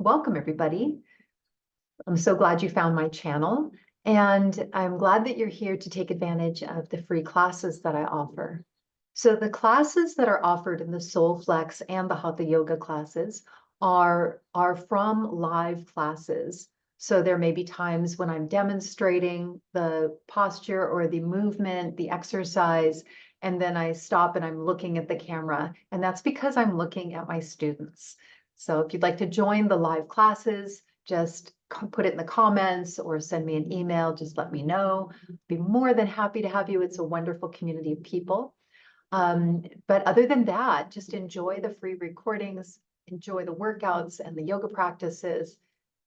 Welcome, everybody. I'm so glad you found my channel, and I'm glad that you're here to take advantage of the free classes that I offer. So the classes that are offered in the SoulFlex and the Hatha Yoga classes are from live classes. So there may be times when I'm demonstrating the posture or the movement, the exercise, and then I stop and I'm looking at the camera, and that's because I'm looking at my students. So if you'd like to join the live classes, just put it in the comments or send me an email, just let me know. I'd be more than happy to have you. It's a wonderful community of people. But other than that, just enjoy the free recordings, enjoy the workouts and the yoga practices.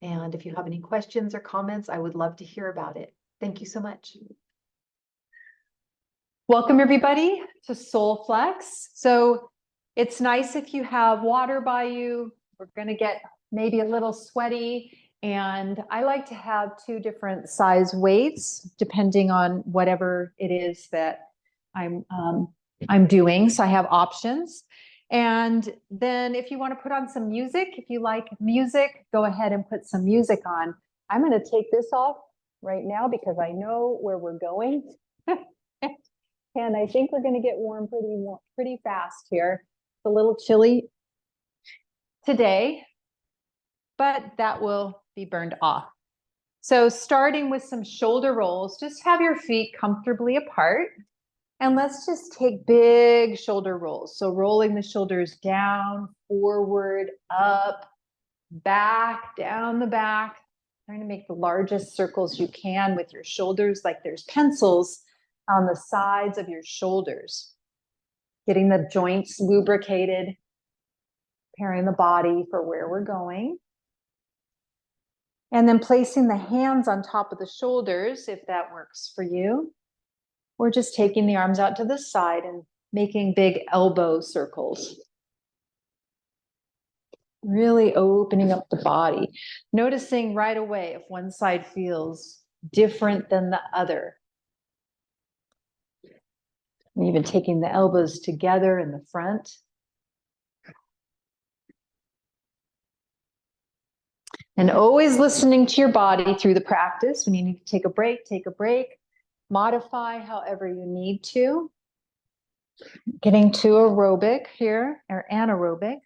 And if you have any questions or comments, I would love to hear about it. Thank you so much. Welcome, everybody, to SoulFlex. So it's nice if you have water by you. We're going to get maybe a little sweaty. And I like to have 2 different size weights, depending on whatever it is that I'm doing. So I have options. And then if you want to put on some music, if you like music, go ahead and put some music on. I'm going to take this off right now because I know where we're going. And I think we're going to get warm pretty fast here. It's a little chilly today, but that will be burned off. So starting with some shoulder rolls, just have your feet comfortably apart. And let's just take big shoulder rolls. So rolling the shoulders down, forward, up, back, down the back. Trying to make the largest circles you can with your shoulders, like there's pencils on the sides of your shoulders. Getting the joints lubricated, preparing the body for where we're going. And then placing the hands on top of the shoulders, if that works for you. Or just taking the arms out to the side and making big elbow circles. Really opening up the body. Noticing right away if one side feels different than the other. And even taking the elbows together in the front. And always listening to your body through the practice. When you need to take a break, take a break. Modify however you need to. Getting to aerobic here, or anaerobic.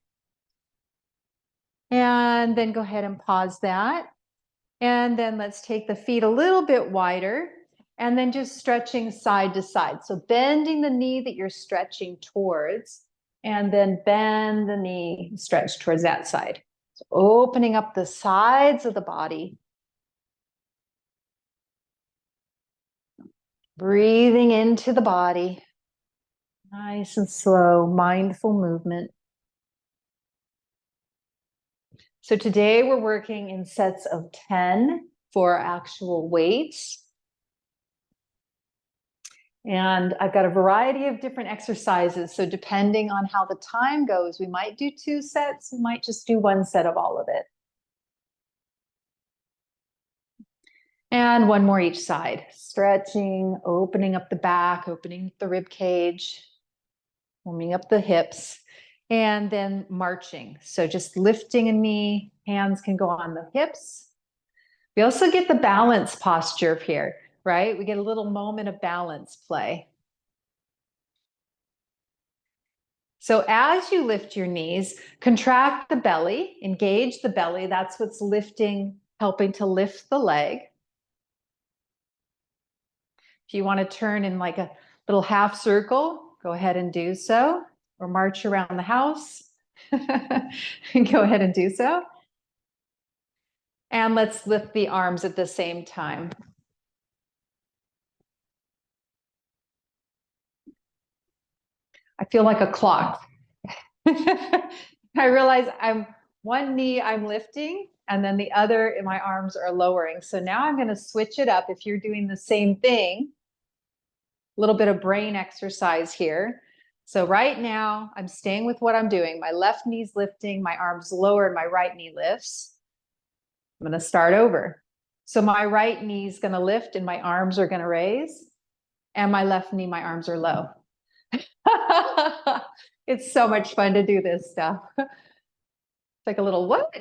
And then go ahead and pause that. And then let's take the feet a little bit wider. And then just stretching side to side. So bending the knee that you're stretching towards. And then bend the knee, stretch towards that side. So opening up the sides of the body. Breathing into the body. Nice and slow, mindful movement. So today we're working in sets of 10 for actual weights. And I've got a variety of different exercises. So depending on how the time goes, we might do 2 sets, we might just do 1 set of all of it. And 1 more each side. Stretching, opening up the back, opening the rib cage, warming up the hips, and then marching. So just lifting a knee, hands can go on the hips. We also get the balance posture here, right? We get a little moment of balance play. So as you lift your knees, contract the belly, engage the belly. That's what's lifting, helping to lift the leg. If you want to turn in like a little half circle, go ahead and do so, or march around the house. Go ahead and do so. And let's lift the arms at the same time. I feel like a clock. I realize one knee I'm lifting, and then the other in my arms are lowering. So now I'm going to switch it up. If you're doing the same thing, a little bit of brain exercise here. So right now I'm staying with what I'm doing. My left knee's lifting, my arms lower, and my right knee lifts. I'm going to start over. So my right knee's going to lift and my arms are going to raise, and my left knee, my arms are low. It's so much fun to do this stuff. It's like a little what?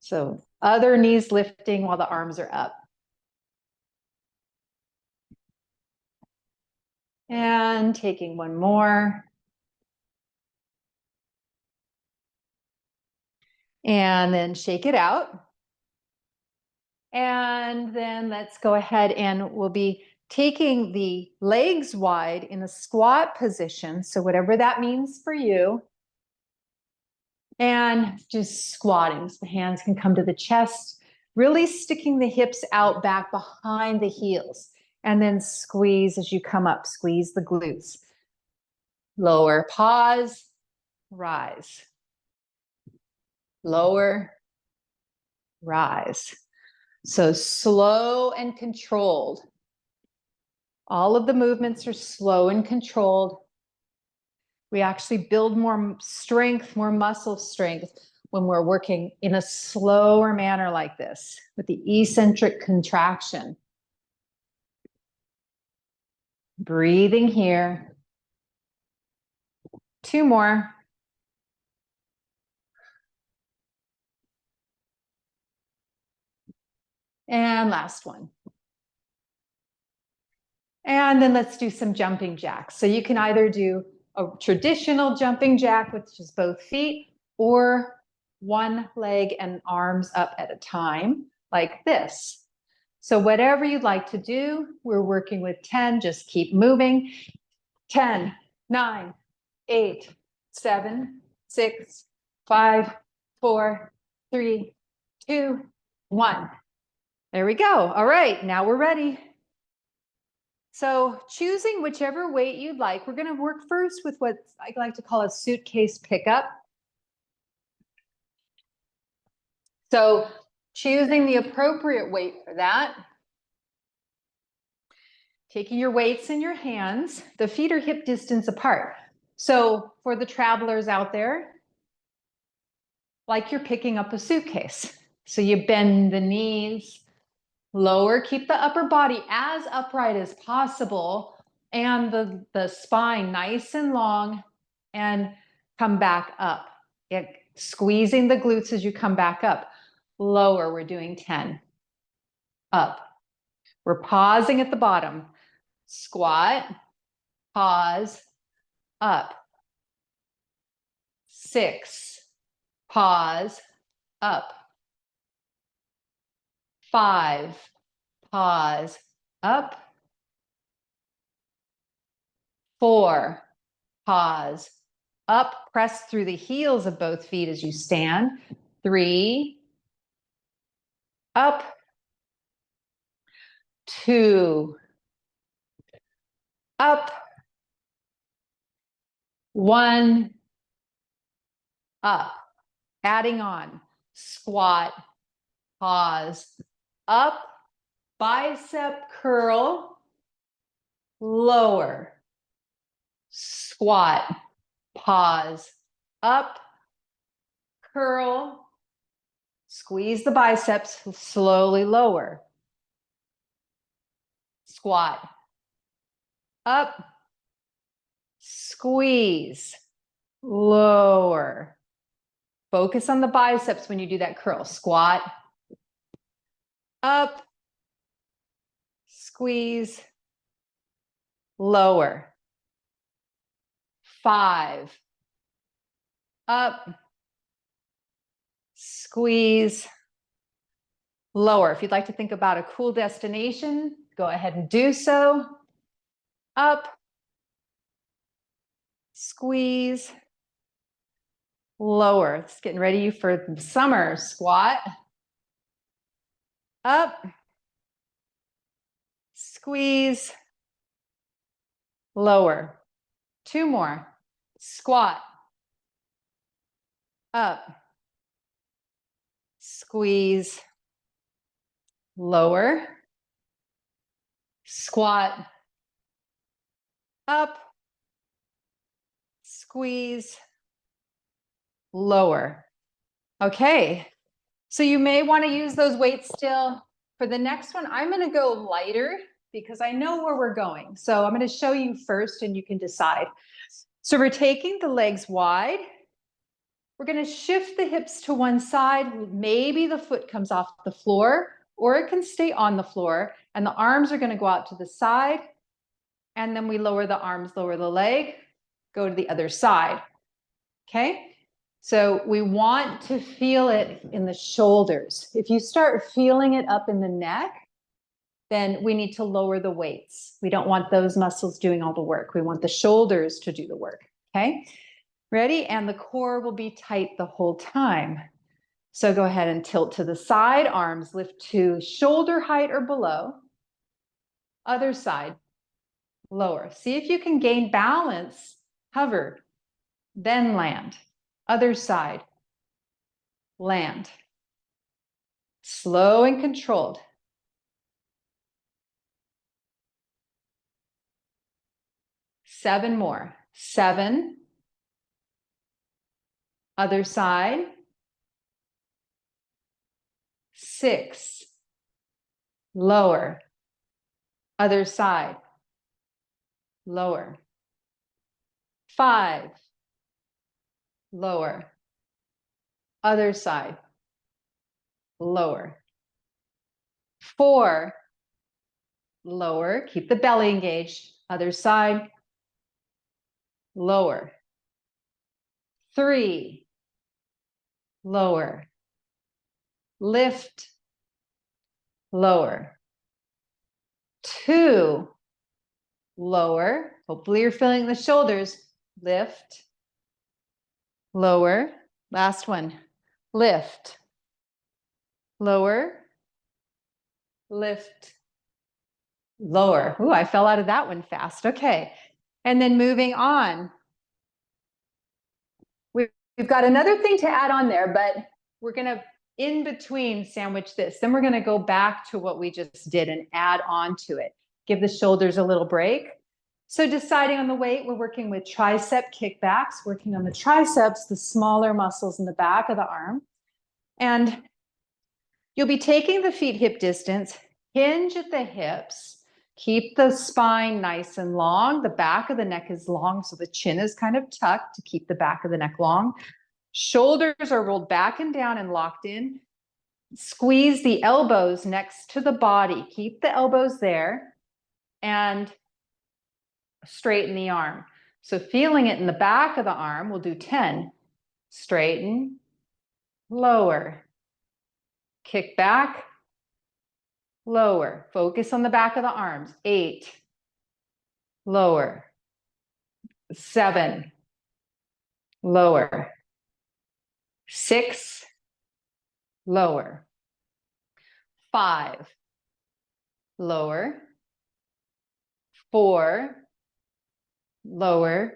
So other knees lifting while the arms are up. And taking one more. And then shake it out. And then let's go ahead and we'll be taking the legs wide in a squat position. So whatever that means for you. And just squatting. So the hands can come to the chest, really sticking the hips out back behind the heels. And then squeeze as you come up, squeeze the glutes. Lower, pause, rise. Lower, rise. So slow and controlled. All of the movements are slow and controlled. We actually build more strength, more muscle strength when we're working in a slower manner like this, with the eccentric contraction. Breathing here. Two more. And last one. And then let's do some jumping jacks. So you can either do a traditional jumping jack with just both feet, or one leg and arms up at a time, like this. So whatever you'd like to do, we're working with 10, just keep moving. 10, 9, 8, 7, 6, 5, 4, 3, 2, 1. There we go. All right, now we're ready. So choosing whichever weight you'd like, we're going to work first with what I like to call a suitcase pickup. So choosing the appropriate weight for that. Taking your weights in your hands, the feet are hip distance apart. So for the travelers out there, like you're picking up a suitcase. So you bend the knees, lower, keep the upper body as upright as possible, and the spine nice and long, and come back up. Squeezing the glutes as you come back up. Lower, we're doing 10. Up. We're pausing at the bottom. Squat, pause, up. 6, pause, up. 5, pause, up. 4, pause, up. Press through the heels of both feet as you stand. 3, up. 2, up. 1, up. Adding on. Squat, pause, up. Bicep curl, lower. Squat, pause, up. Curl, squeeze the biceps, slowly lower. Squat, up, squeeze, lower. Focus on the biceps when you do that curl. Squat, up, squeeze, lower. 5, up, squeeze, lower. If you'd like to think about a cool destination, go ahead and do so. Up, squeeze, lower. It's getting ready for the summer. Squat, up, squeeze, lower. 2 more. Squat, up, squeeze, lower. Squat, up, squeeze, lower. Okay, so you may want to use those weights still. For the next one, I'm going to go lighter because I know where we're going. So I'm going to show you first and you can decide. So we're taking the legs wide. We're going to shift the hips to one side. Maybe the foot comes off the floor, or it can stay on the floor, and the arms are going to go out to the side. And then we lower the arms, lower the leg, go to the other side. Okay? So we want to feel it in the shoulders. If you start feeling it up in the neck, then we need to lower the weights. We don't want those muscles doing all the work. We want the shoulders to do the work. Okay? Ready? And the core will be tight the whole time. So go ahead and tilt to the side. Arms lift to shoulder height or below. Other side. Lower. See if you can gain balance. Hover. Then land. Other side. Land. Slow and controlled. Seven more. 7. Other side. 6. Lower. Other side. Lower. 5. Lower. Other side. Lower. 4. Lower. Keep the belly engaged. Other side. Lower. 3. Lower. Lift. Lower. 2. Lower. Hopefully you're feeling the shoulders. Lift. Lower. Last one. Lift. Lower. Lift. Lower. Ooh, I fell out of that one fast. Okay. And then moving on. We've got another thing to add on there, but we're going to in between sandwich this. Then we're going to go back to what we just did and add on to it. Give the shoulders a little break. So deciding on the weight, we're working with tricep kickbacks, working on the triceps, the smaller muscles in the back of the arm. And you'll be taking the feet hip distance, hinge at the hips, keep the spine nice and long. The back of the neck is long, so the chin is kind of tucked to keep the back of the neck long. Shoulders are rolled back and down and locked in. Squeeze the elbows next to the body. Keep the elbows there and straighten the arm. So feeling it in the back of the arm, we'll do 10. Straighten, lower, kick back, lower. Focus on the back of the arms. 8, lower. 7, lower. 6, lower. 5, lower. 4, lower.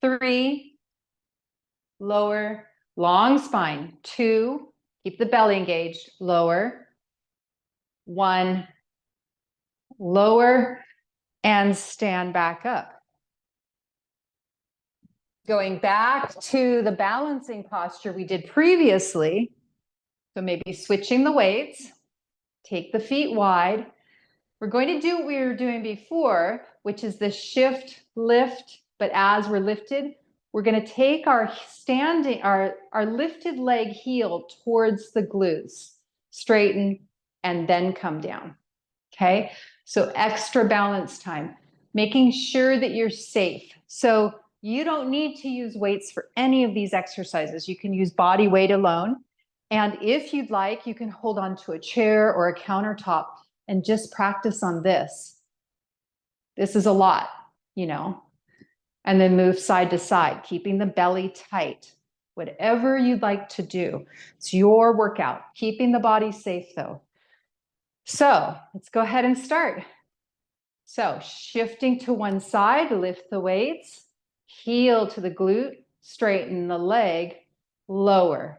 3, lower. Long spine. 2, keep the belly engaged. Lower. 1, lower, and stand back up. Going back to the balancing posture we did previously. So maybe switching the weights. Take the feet wide. We're going to do what we were doing before, which is the shift, lift, but as we're lifted, we're going to take our lifted leg heel towards the glutes, straighten, and then come down. Okay, so extra balance time, making sure that you're safe. So you don't need to use weights for any of these exercises. You can use body weight alone. And if you'd like, you can hold on to a chair or a countertop and just practice on this. This is a lot, you know, and then move side to side, keeping the belly tight. Whatever you'd like to do. It's your workout, keeping the body safe though. So let's go ahead and start. So shifting to one side, lift the weights, heel to the glute, straighten the leg, lower.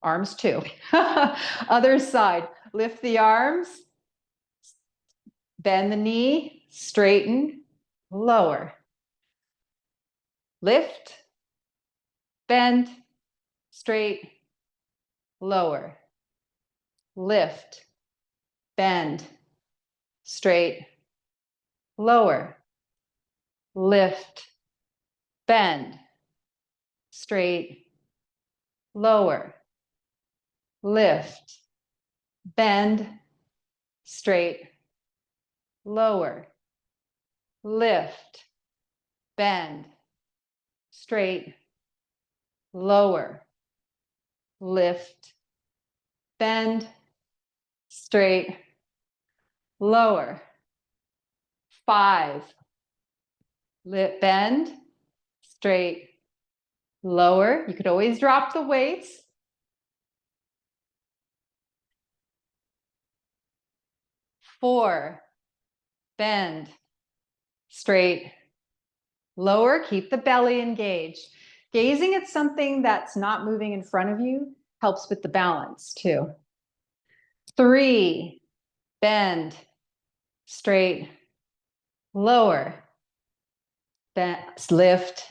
Arms too. Other side, lift the arms, bend the knee, straighten, lower. Lift, bend, straight, lower. Lift, bend, straight, lower. Lift, bend, straight, lower, lift, bend, straight, lower, lift, bend, straight, lower, lift, bend, straight, lower. 5, bend, straight, lower. You could always drop the weights. 4, bend, straight, lower. Keep the belly engaged. Gazing at something that's not moving in front of you helps with the balance too. 3, bend, straight, lower, bend, lift,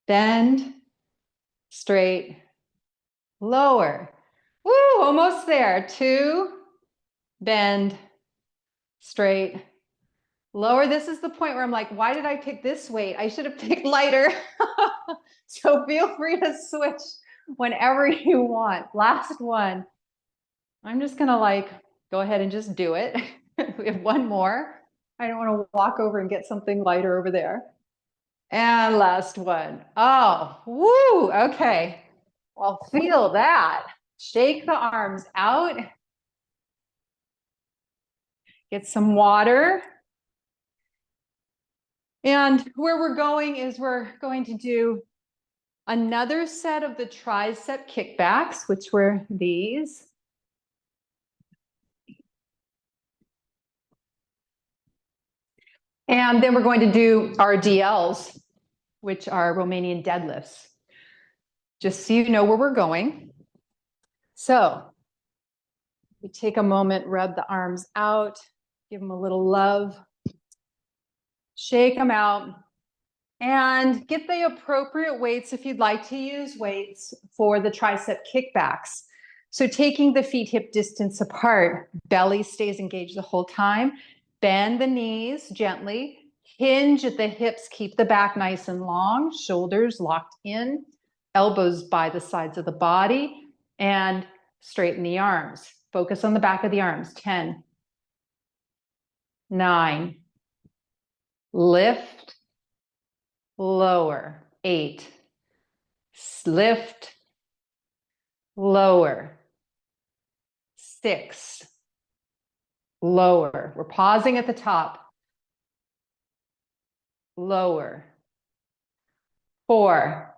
bend, straight, lower. Woo, almost there. 2, bend, straight, lower. This is the point where I'm like, why did I pick this weight? I should have picked lighter. So feel free to switch whenever you want. Last one. I'm just gonna like go ahead and just do it. We have one more. I don't want to walk over and get something lighter over there. And last one. Oh, woo, okay. Well, feel that. Shake the arms out. Get some water. And where we're going is we're going to do another set of the tricep kickbacks, which were these. And then we're going to do RDLs, which are Romanian deadlifts, just so you know where we're going. So we take a moment, rub the arms out, give them a little love, shake them out, and get the appropriate weights if you'd like to use weights for the tricep kickbacks. So taking the feet hip distance apart, belly stays engaged the whole time. Bend the knees gently, hinge at the hips, keep the back nice and long, shoulders locked in, elbows by the sides of the body, and straighten the arms. Focus on the back of the arms. 10, 9, lift, lower. 8, lift, lower. 6, lower. We're pausing at the top. Lower. 4,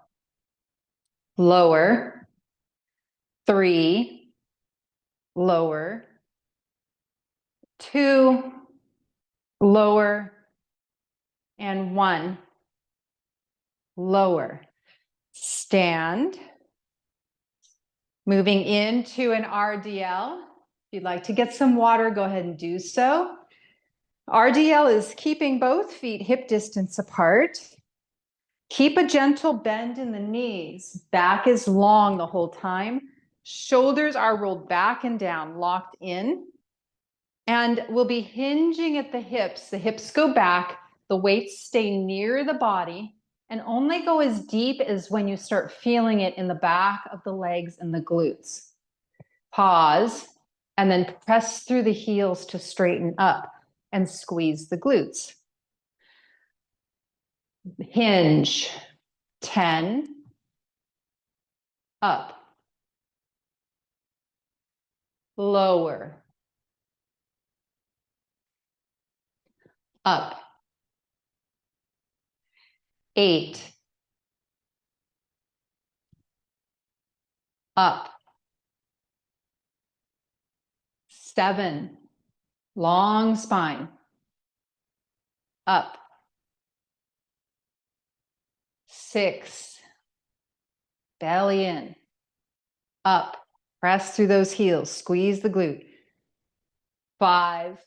lower. 3, lower. 2, lower. And 1, lower. Stand. Moving into an RDL. If you'd like to get some water, go ahead and do so. RDL is keeping both feet hip distance apart. Keep a gentle bend in the knees. Back is long the whole time. Shoulders are rolled back and down, locked in. And we'll be hinging at the hips. The hips go back. The weights stay near the body and only go as deep as when you start feeling it in the back of the legs and the glutes. Pause and then press through the heels to straighten up and squeeze the glutes. Hinge. 10, up, lower, up, 8, up, 7, long spine, up, 6, belly in, up, press through those heels, squeeze the glute. 5,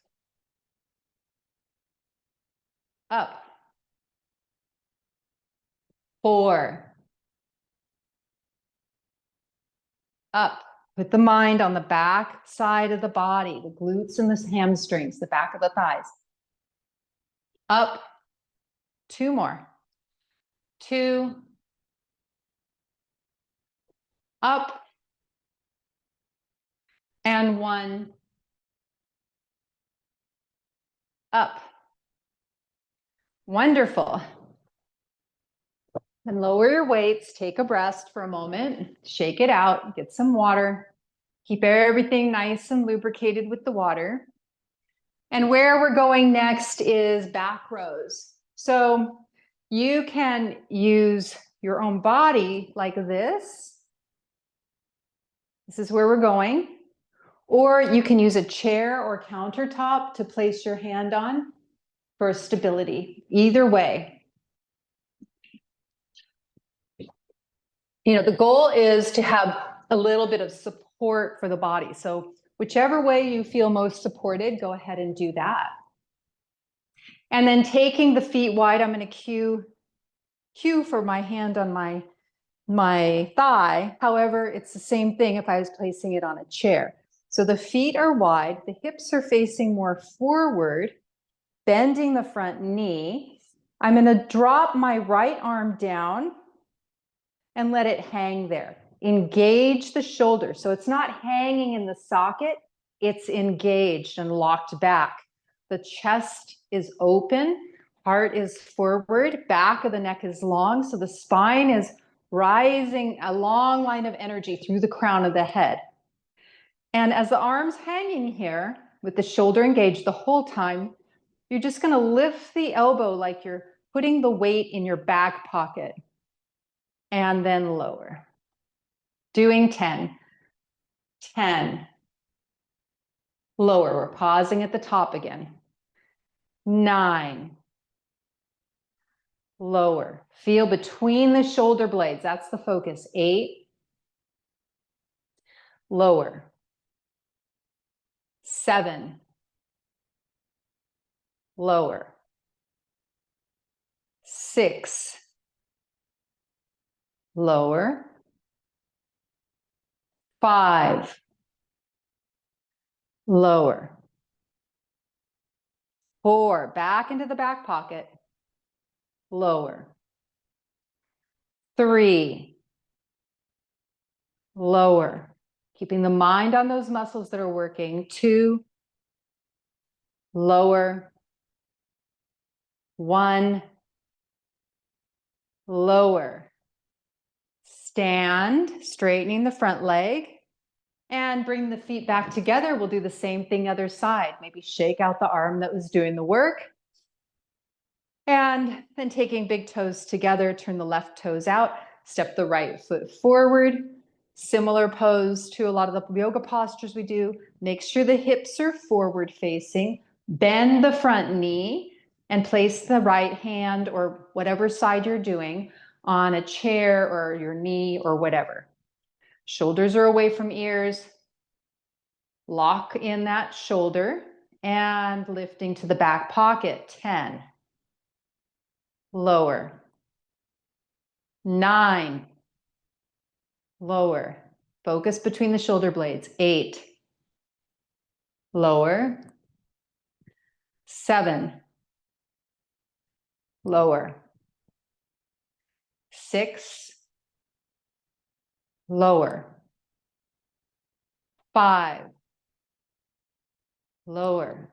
up, 4, up. Put the mind on the back side of the body, the glutes and the hamstrings, the back of the thighs. Up, 2 more. 2, Up. And 1. Up. Wonderful. And lower your weights, take a rest for a moment, shake it out, get some water, keep everything nice and lubricated with the water. And where we're going next is back rows. So you can use your own body like this. This is where we're going. Or you can use a chair or countertop to place your hand on for stability. Either way. You know, the goal is to have a little bit of support for the body. So whichever way you feel most supported, go ahead and do that. And then taking the feet wide, I'm going to cue for my hand on my thigh. However, it's the same thing if I was placing it on a chair. So the feet are wide, the hips are facing more forward, bending the front knee. I'm going to drop my right arm down and let it hang there. Engage the shoulder. So it's not hanging in the socket, it's engaged and locked back. The chest is open, heart is forward, back of the neck is long, so the spine is rising a long line of energy through the crown of the head. And as the arm's hanging here with the shoulder engaged the whole time, you're just going to lift the elbow like you're putting the weight in your back pocket. And then lower. Doing 10. 10. Lower. We're pausing at the top again. 9. Lower. Feel between the shoulder blades. That's the focus. 8. Lower. 7. Lower. 6. Lower. 5. Lower. 4. Back into the back pocket. Lower. 3. Lower. Keeping the mind on those muscles that are working. 2. Lower. 1. Lower. Stand, straightening the front leg, and bring the feet back together. We'll do the same thing other side. Maybe shake out the arm that was doing the work. And then taking big toes together, turn the left toes out, step the right foot forward. Similar pose to a lot of the yoga postures we do. Make sure the hips are forward facing. Bend the front knee and place the right hand or whatever side you're doing on a chair or your knee or whatever. Shoulders are away from ears. Lock in that shoulder and lifting to the back pocket. 10. Lower. 9. Lower. Focus between the shoulder blades. 8. Lower. 7. Lower. 6. Lower. 5. Lower.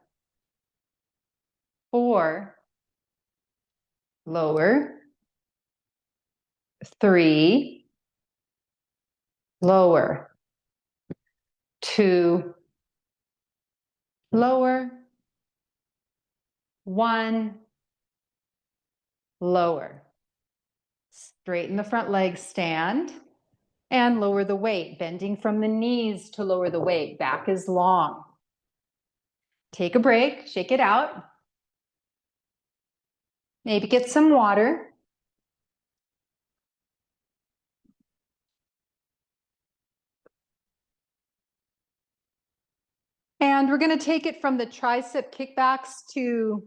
4. Lower. 3. Lower. 2. Lower. 1. Lower. Straighten the front leg, stand, and lower the weight, bending from the knees to lower the weight. Back is long. Take a break, shake it out. Maybe get some water. And we're going to take it from the tricep kickbacks to,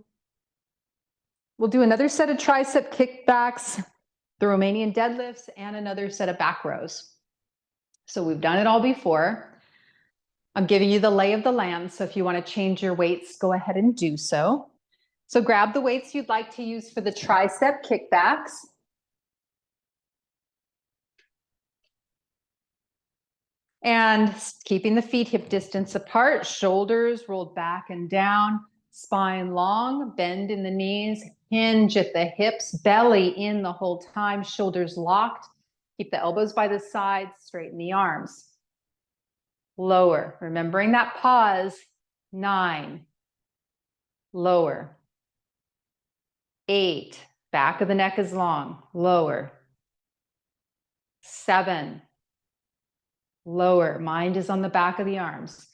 we'll do another set of tricep kickbacks, the Romanian deadlifts, and another set of back rows. So we've done it all before. I'm giving you the lay of the land, so if you want to change your weights, go ahead and do so. So grab the weights you'd like to use for the tricep kickbacks. And keeping the feet hip distance apart, shoulders rolled back and down, spine long, bend in the knees, hinge at the hips, belly in the whole time, shoulders locked. Keep the elbows by the sides, straighten the arms. Lower, remembering that pause. 9. Lower. 8. Back of the neck is long. Lower. 7. Lower. Mind is on the back of the arms.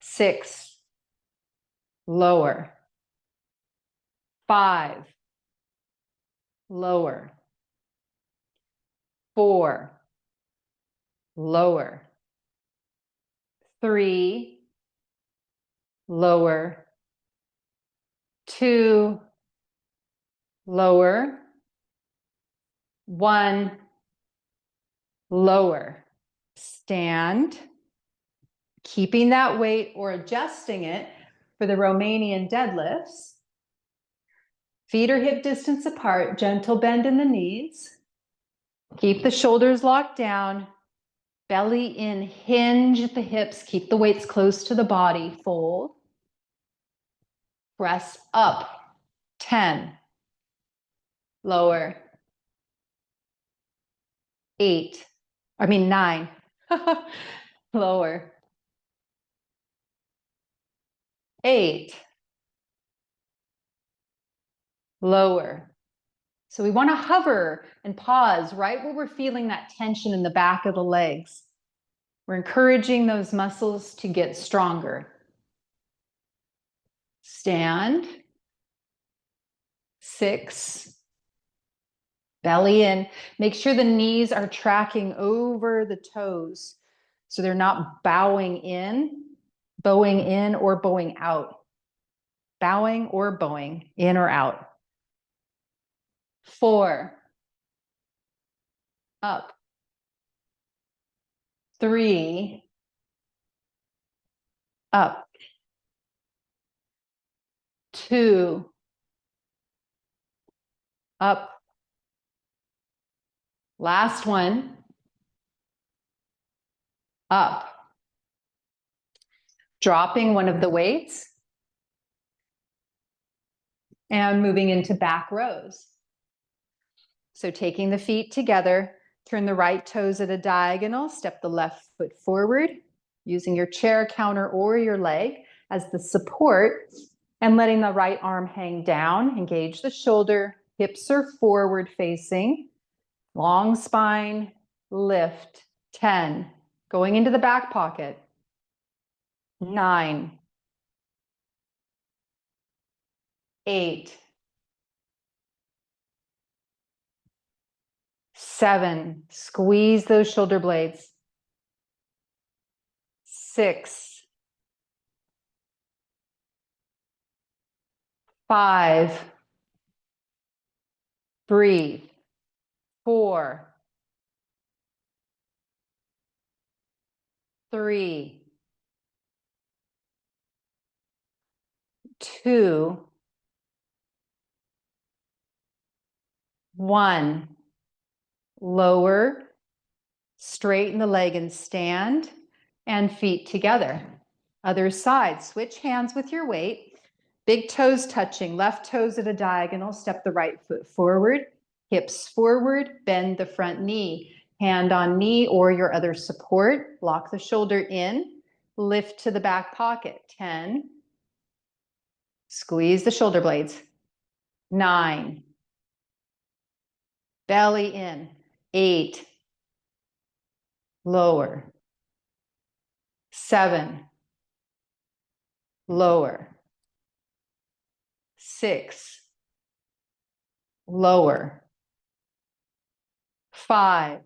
6. Lower. 5. Lower. 4. Lower. 3. Lower. 2. Lower. 1. Lower. Stand. Keeping that weight or adjusting it for the Romanian deadlifts. Feet are hip distance apart, gentle bend in the knees. Keep the shoulders locked down, belly in, hinge at the hips, keep the weights close to the body, fold. Press up, 10. Lower, 9. Lower, 8. Lower. So we want to hover and pause right where we're feeling that tension in the back of the legs. We're encouraging those muscles to get stronger. Stand. 6. Belly in. Make sure the knees are tracking over the toes so they're not bowing in or bowing out. Bowing or bowing, in or out. 4. Up. 3. Up. 2. Up. Last one. Up. Dropping one of the weights and moving into back rows. So taking the feet together, turn the right toes at a diagonal, step the left foot forward, using your chair, counter, or your leg as the support, and letting the right arm hang down. Engage the shoulder, hips are forward facing, long spine, lift, 10. Going into the back pocket, 9. 8. 7. Squeeze those shoulder blades. 6. 5. Breathe. 4. 3. 2. 1. Lower, straighten the leg and stand, and feet together. Other side, switch hands with your weight. Big toes touching, left toes at a diagonal, step the right foot forward, hips forward, bend the front knee, hand on knee or your other support, lock the shoulder in, lift to the back pocket, 10. Squeeze the shoulder blades, 9. Belly in, 8. Lower. 7. Lower. 6. Lower. 5.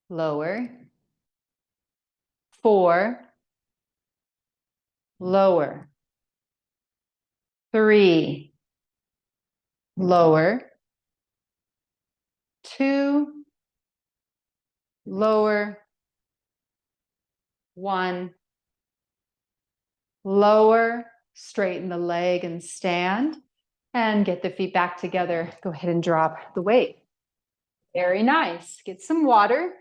Lower. 4. Lower. 3. Lower. 2. Lower. 1. Lower. Straighten the leg and stand. And get the feet back together. Go ahead and drop the weight. Very nice. Get some water.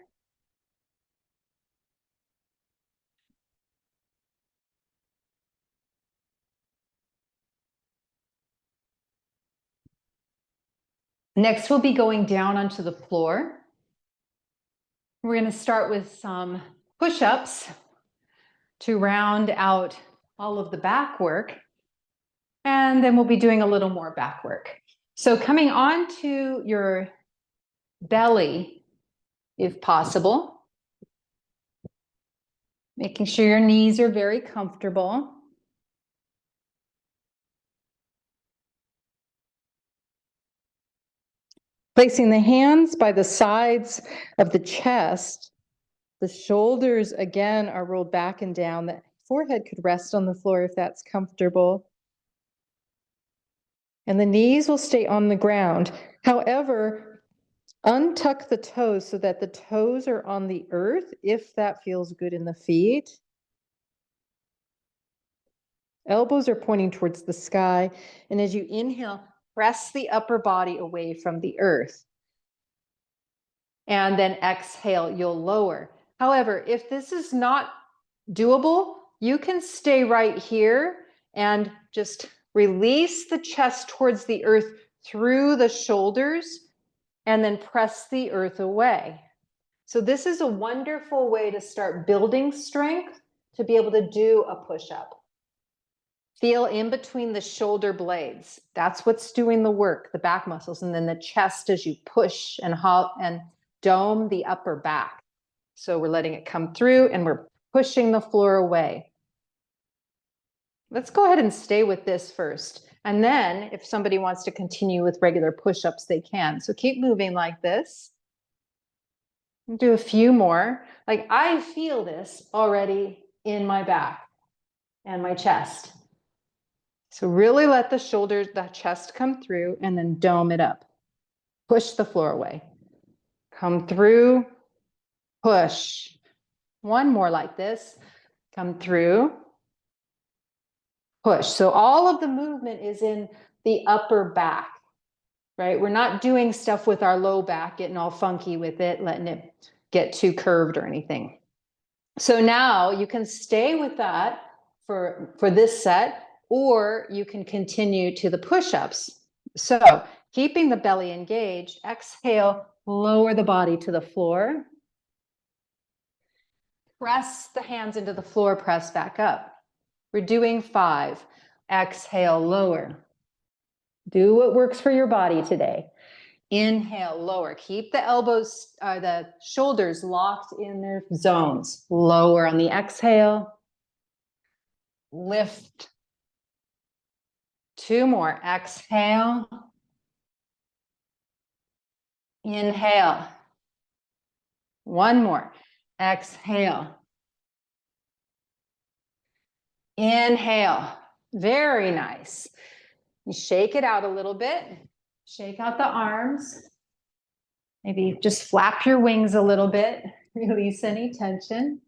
Next, we'll be going down onto the floor. We're going to start with some push-ups to round out all of the back work. And then we'll be doing a little more back work. So coming onto your belly, if possible, making sure your knees are very comfortable. Placing the hands by the sides of the chest. The shoulders, again, are rolled back and down. The forehead could rest on the floor if that's comfortable. And the knees will stay on the ground. However, untuck the toes so that the toes are on the earth, if that feels good in the feet. Elbows are pointing towards the sky. And as you inhale, press the upper body away from the earth. And then exhale, you'll lower. However, if this is not doable, you can stay right here and just release the chest towards the earth through the shoulders and then press the earth away. So this is a wonderful way to start building strength to be able to do a push-up. Feel in between the shoulder blades. That's what's doing the work, the back muscles, and then the chest as you push and dome the upper back. So we're letting it come through and we're pushing the floor away. Let's go ahead and stay with this first. And then if somebody wants to continue with regular push-ups, they can. So keep moving like this. Do a few more. Like I feel this already in my back and my chest. So really let the shoulders, the chest come through and then dome it up. Push the floor away. Come through, push. One more like this. Come through, push. So all of the movement is in the upper back, right? We're not doing stuff with our low back, getting all funky with it, letting it get too curved or anything. So now you can stay with that for this set, or you can continue to the push-ups. So keeping the belly engaged, exhale, lower the body to the floor. Press the hands into the floor, press back up. We're doing 5. Exhale, lower. Do what works for your body today. Inhale, lower. Keep the elbows, the shoulders locked in their zones. Lower on the exhale. Lift. 2 more. Exhale. Inhale. 1 more. Exhale. Inhale. Very nice. You shake it out a little bit. Shake out the arms. Maybe just flap your wings a little bit. Release any tension.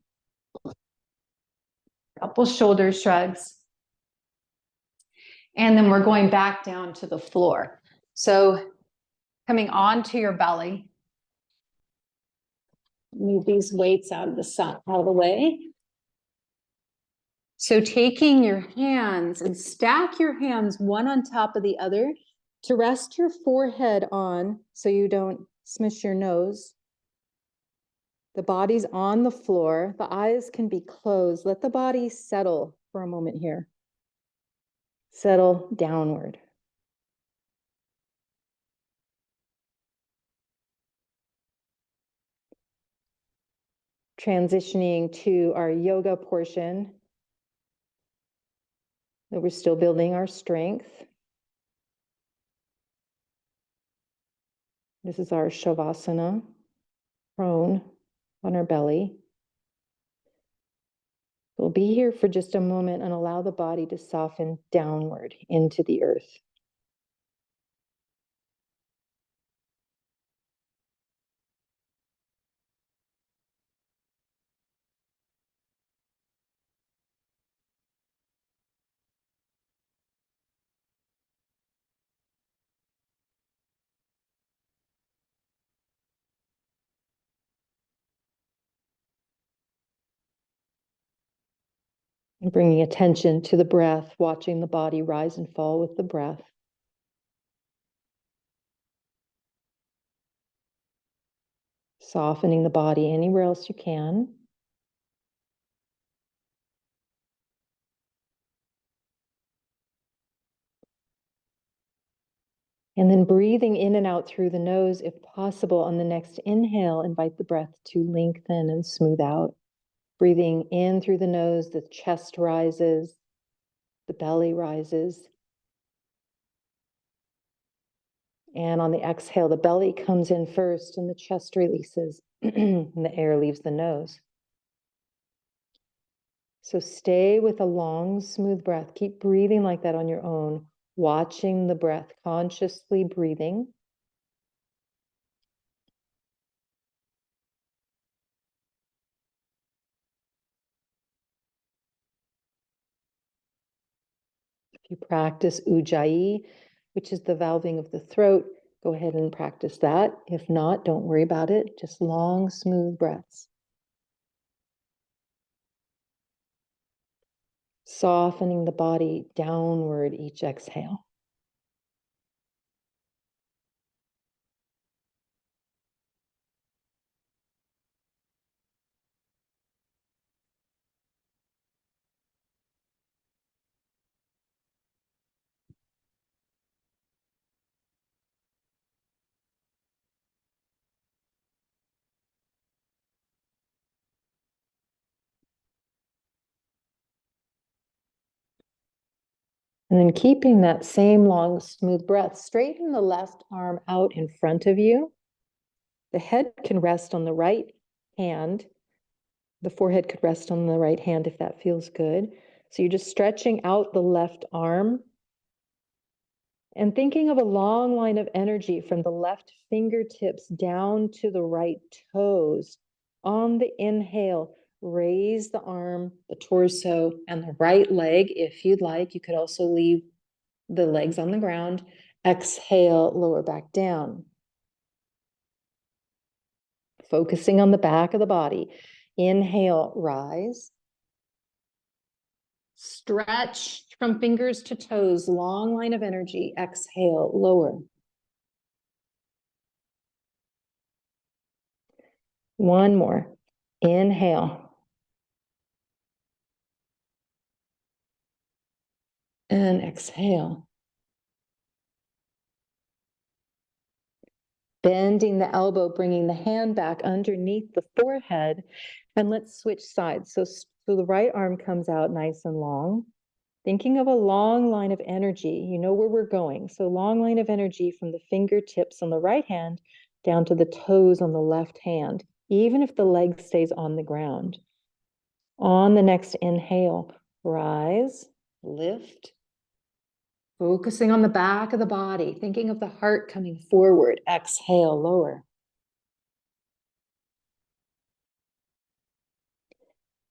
Couple shoulder shrugs. And then we're going back down to the floor. So coming onto your belly. Move these weights out of the way. So taking your hands and stack your hands one on top of the other to rest your forehead on so you don't smush your nose. The body's on the floor. The eyes can be closed. Let the body settle for a moment here. Settle downward. Transitioning to our yoga portion. That we're still building our strength. This is our Shavasana, prone on our belly. We'll be here for just a moment and allow the body to soften downward into the earth. And bringing attention to the breath, watching the body rise and fall with the breath. Softening the body anywhere else you can. And then breathing in and out through the nose, if possible. On the next inhale, invite the breath to lengthen and smooth out. Breathing in through the nose, the chest rises, the belly rises. And on the exhale, the belly comes in first and the chest releases and the air leaves the nose. So stay with a long, smooth breath. Keep breathing like that on your own, watching the breath, consciously breathing. If you practice Ujjayi, which is the valving of the throat, go ahead and practice that. If not, don't worry about it. Just long, smooth breaths. Softening the body downward each exhale. And then keeping that same long, smooth breath, straighten the left arm out in front of you. The head can rest on the right hand. The forehead could rest on the right hand if that feels good. So you're just stretching out the left arm and thinking of a long line of energy from the left fingertips down to the right toes. On the inhale, raise the arm, the torso, and the right leg if you'd like. You could also leave the legs on the ground. Exhale, lower back down. Focusing on the back of the body. Inhale, rise. Stretch from fingers to toes, long line of energy. Exhale, lower. One more. Inhale. And exhale. Bending the elbow, bringing the hand back underneath the forehead. And let's switch sides. So the right arm comes out nice and long. Thinking of a long line of energy, you know where we're going. So long line of energy from the fingertips on the right hand down to the toes on the left hand, even if the leg stays on the ground. On the next inhale, rise, lift, focusing on the back of the body, thinking of the heart coming forward. Exhale, lower.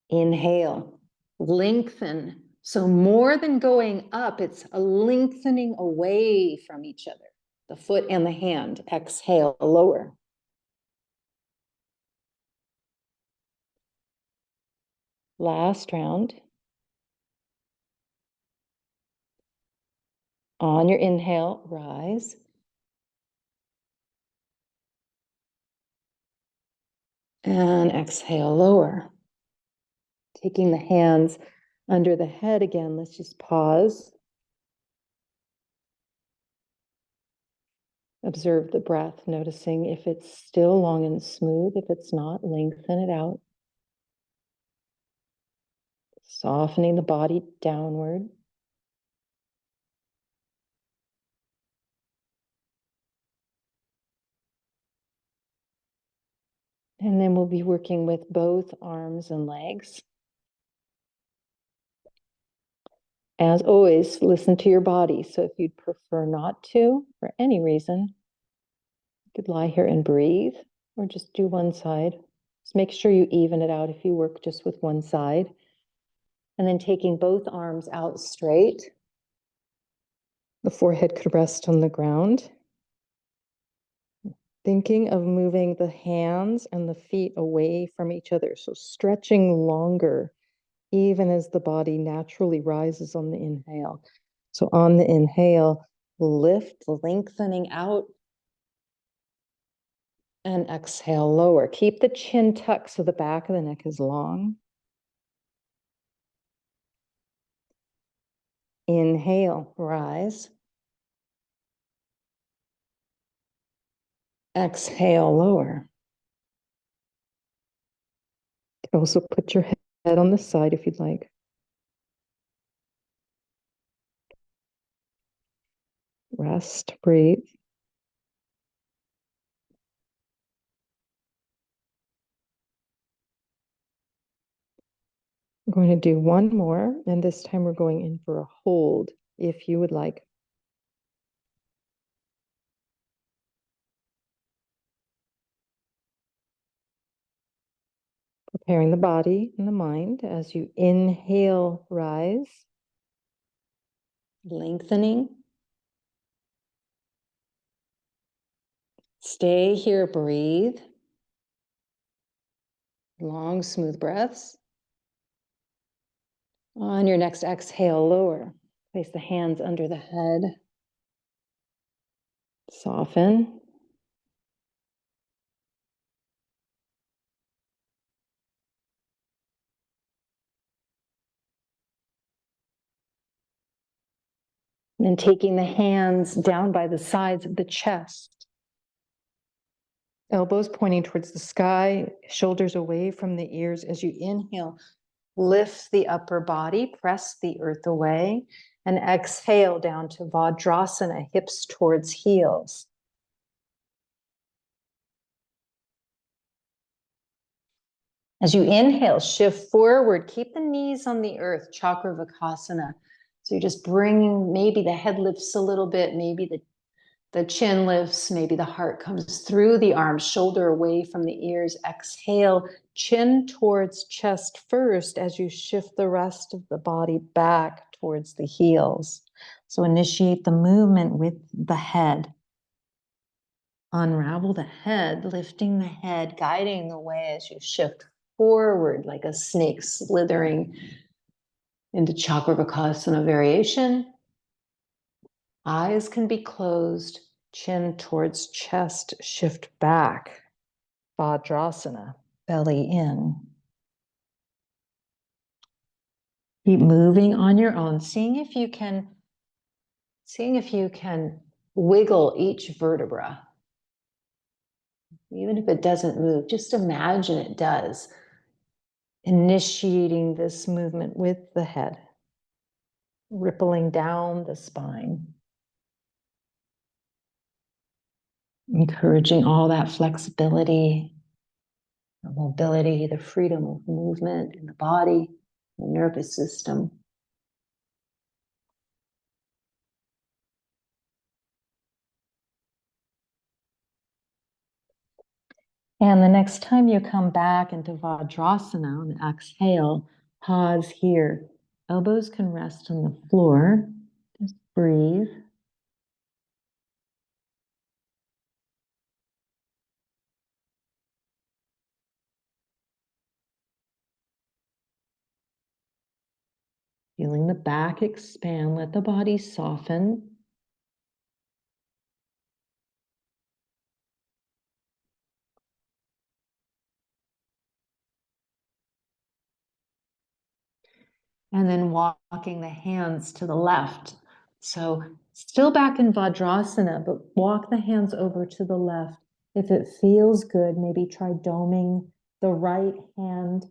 Inhale, lengthen. So more than going up, it's a lengthening away from each other, the foot and the hand. Exhale, lower. Last round. On your inhale, rise. And exhale, lower. Taking the hands under the head again, let's just pause. Observe the breath, noticing if it's still long and smooth. If it's not, lengthen it out. Softening the body downward. And then we'll be working with both arms and legs. As always, listen to your body. So if you'd prefer not to, for any reason, you could lie here and breathe, or just do one side. Just make sure you even it out if you work just with one side. And then taking both arms out straight. The forehead could rest on the ground. Thinking of moving the hands and the feet away from each other. So stretching longer, even as the body naturally rises on the inhale. So on the inhale, lift, lengthening out. And exhale, lower. Keep the chin tucked so the back of the neck is long. Inhale, rise. Exhale, lower. Also put your head on the side if you'd like. Rest, breathe. We're going to do one more, and this time we're going in for a hold, if you would like. Preparing the body and the mind as you inhale, rise. Lengthening. Stay here, breathe. Long, smooth breaths. On your next exhale, lower. Place the hands under the head. Soften. And then taking the hands down by the sides of the chest. Elbows pointing towards the sky, shoulders away from the ears. As you inhale, lift the upper body, press the earth away, and exhale down to Vajrasana, hips towards heels. As you inhale, shift forward, keep the knees on the earth, Chakravakasana. So you're just bringing, maybe the head lifts a little bit, maybe the chin lifts, maybe the heart comes through the arms, shoulder away from the ears. Exhale, chin towards chest first as you shift the rest of the body back towards the heels. So initiate the movement with the head. Unravel the head, lifting the head, guiding the way as you shift forward like a snake slithering into Chakravakasana variation. Eyes can be closed, chin towards chest, shift back. Vajrasana, belly in. Keep moving on your own, seeing if you can wiggle each vertebra. Even if it doesn't move, just imagine it does. Initiating this movement with the head, rippling down the spine. Encouraging all that flexibility, the mobility, the freedom of movement in the body, the nervous system. And the next time you come back into Vajrasana on the exhale, pause here. Elbows can rest on the floor. Just breathe. Feeling the back expand, let the body soften. And then walking the hands to the left. So still back in Vajrasana, but walk the hands over to the left. If it feels good, maybe try doming the right hand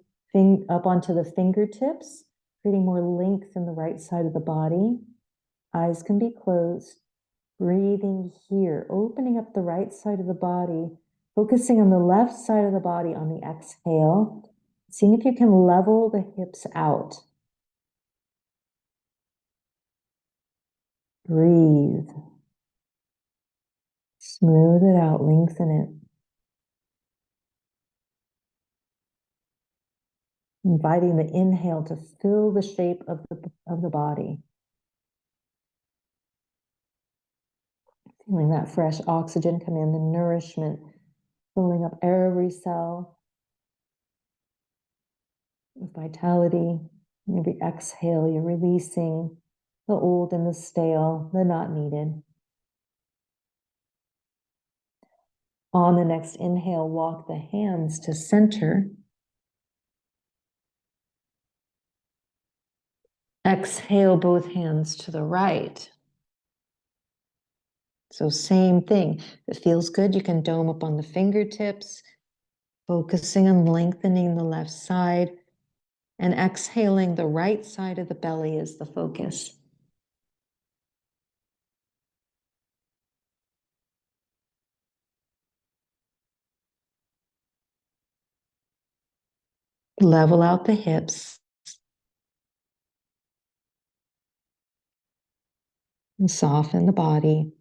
up onto the fingertips, creating more length in the right side of the body. Eyes can be closed. Breathing here, opening up the right side of the body, focusing on the left side of the body on the exhale, seeing if you can level the hips out. Breathe. Smooth it out, lengthen it. Inviting the inhale to fill the shape of the body. Feeling that fresh oxygen come in, the nourishment, filling up every cell with vitality. Every exhale, you're releasing the old and the stale, the not needed. On the next inhale, walk the hands to center. Exhale, both hands to the right. So same thing. If it feels good, you can dome up on the fingertips, focusing on lengthening the left side, and exhaling, the right side of the belly is the focus. Level out the hips. And soften the body.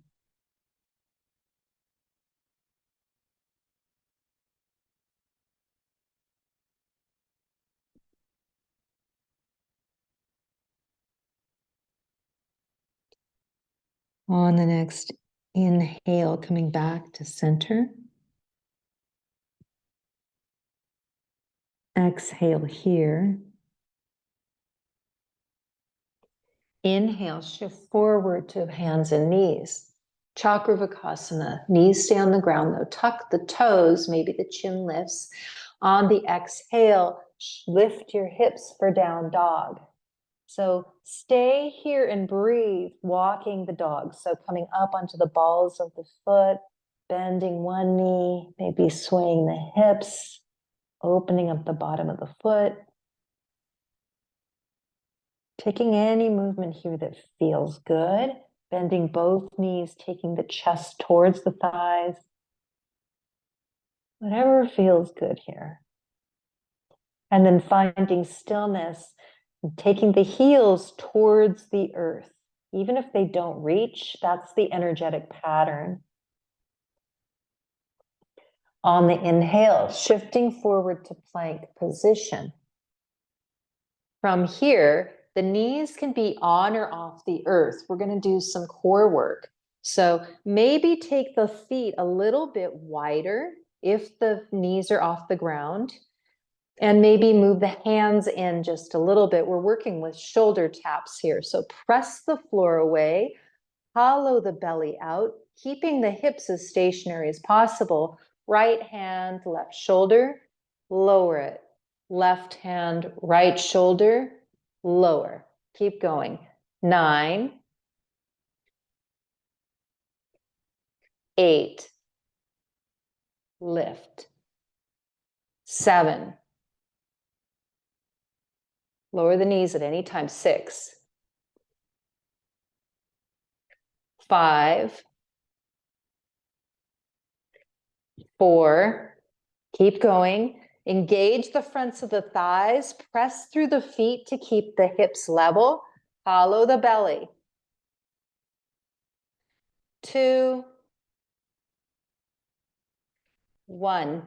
On the next inhale, coming back to center. Exhale here. Inhale, shift forward to hands and knees. Chakravakasana, knees stay on the ground though. Tuck the toes, maybe the chin lifts. On the exhale, lift your hips for down dog. So stay here and breathe, walking the dog. So coming up onto the balls of the foot, bending one knee, maybe swaying the hips, opening up the bottom of the foot. Taking any movement here that feels good, bending both knees, taking the chest towards the thighs. Whatever feels good here. And then finding stillness, taking the heels towards the earth. Even if they don't reach, that's the energetic pattern. On the inhale, shifting forward to plank position. From here, the knees can be on or off the earth. We're going to do some core work. So maybe take the feet a little bit wider if the knees are off the ground, and maybe move the hands in just a little bit. We're working with shoulder taps here. So press the floor away, hollow the belly out, keeping the hips as stationary as possible. Right hand, left shoulder, lower it. Left hand, right shoulder, lower. Keep going. 9, 8, lift. 7, lower the knees at any time. 6, 5, 4, keep going. Engage the fronts of the thighs. Press through the feet to keep the hips level. Hollow the belly. 2, 1.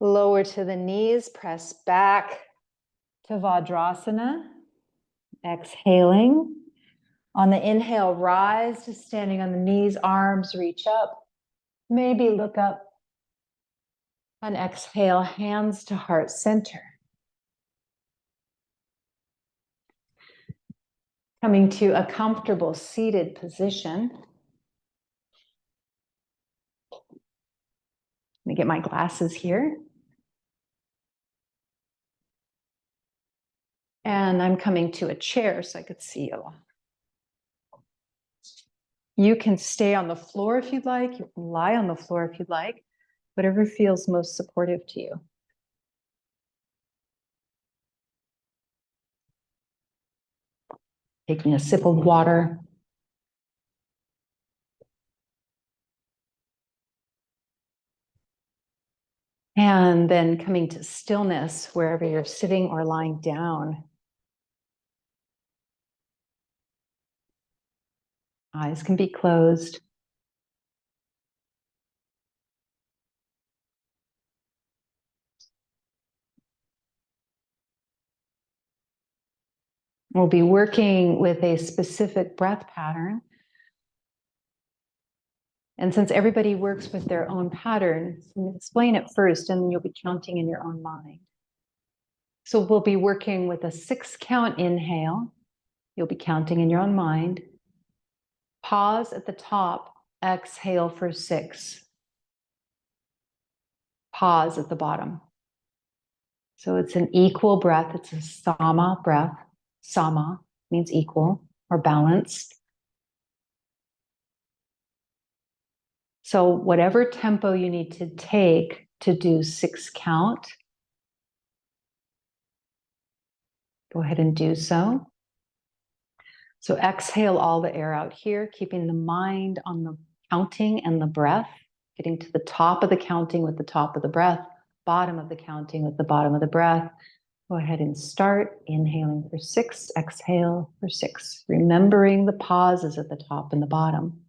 Lower to the knees. Press back to Vajrasana. Exhaling. On the inhale, rise to standing on the knees. Arms reach up. Maybe look up. On exhale, hands to heart center. Coming to a comfortable seated position. Let me get my glasses here. And I'm coming to a chair so I could see you. You can stay on the floor if you'd like. You can lie on the floor if you'd like. Whatever feels most supportive to you. Taking a sip of water. And then coming to stillness wherever you're sitting or lying down. Eyes can be closed. We'll be working with a specific breath pattern. And since everybody works with their own pattern, I'm going to explain it first, and then you'll be counting in your own mind. So we'll be working with a 6 count inhale. You'll be counting in your own mind. Pause at the top. Exhale for 6. Pause at the bottom. So it's an equal breath. It's a sama breath. Sama means equal or balanced. So whatever tempo you need to take to do 6 count, go ahead and do so. So exhale all the air out here, keeping the mind on the counting and the breath, getting to the top of the counting with the top of the breath, bottom of the counting with the bottom of the breath. Go ahead and start inhaling for 6, exhale for 6, remembering the pauses at the top and the bottom.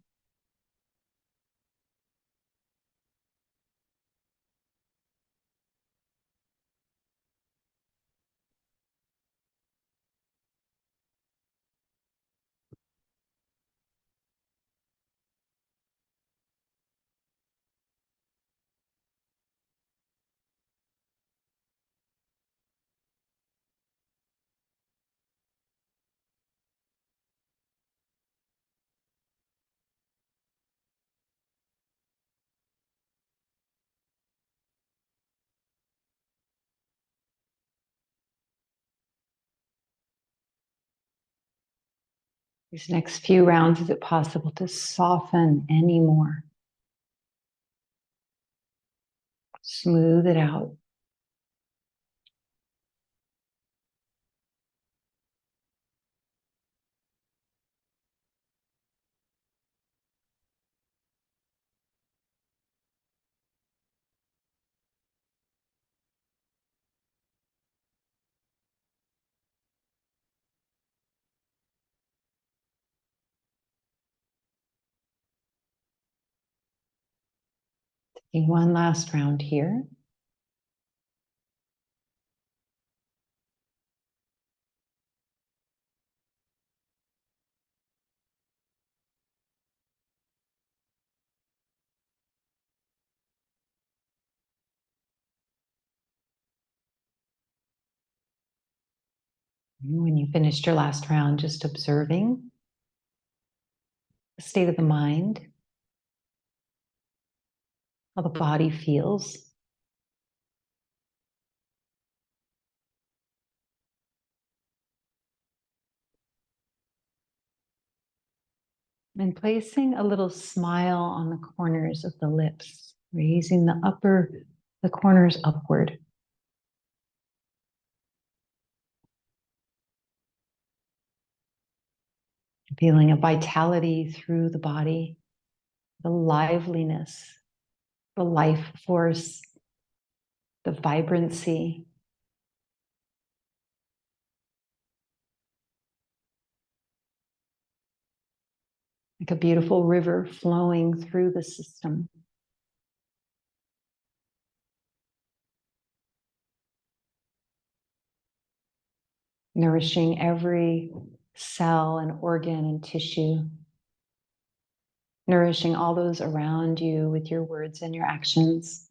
These next few rounds, is it possible to soften any more? Smooth it out. Taking one last round here. When you finished your last round, just observing the state of the mind, how the body feels. And placing a little smile on the corners of the lips, raising the corners upward. Feeling a vitality through the body, the liveliness, the life force, the vibrancy. Like a beautiful river flowing through the system. Nourishing every cell and organ and tissue. Nourishing all those around you with your words and your actions.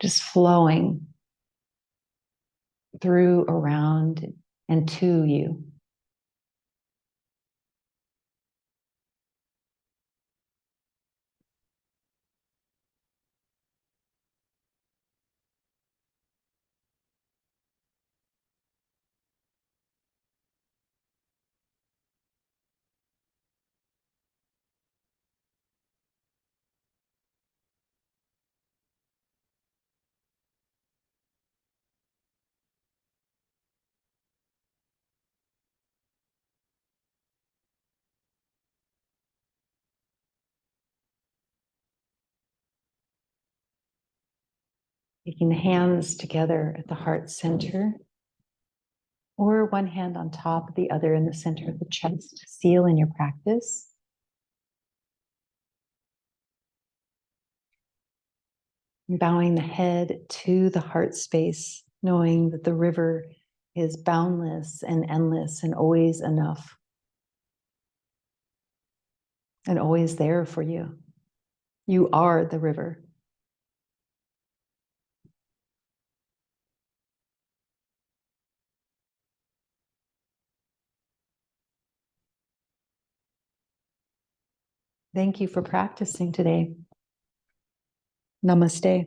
Just flowing through, around, and to you. Taking the hands together at the heart center, or one hand on top of the other in the center of the chest. Seal in your practice. Bowing the head to the heart space, knowing that the river is boundless and endless and always enough and always there for you. You are the river. Thank you for practicing today. Namaste.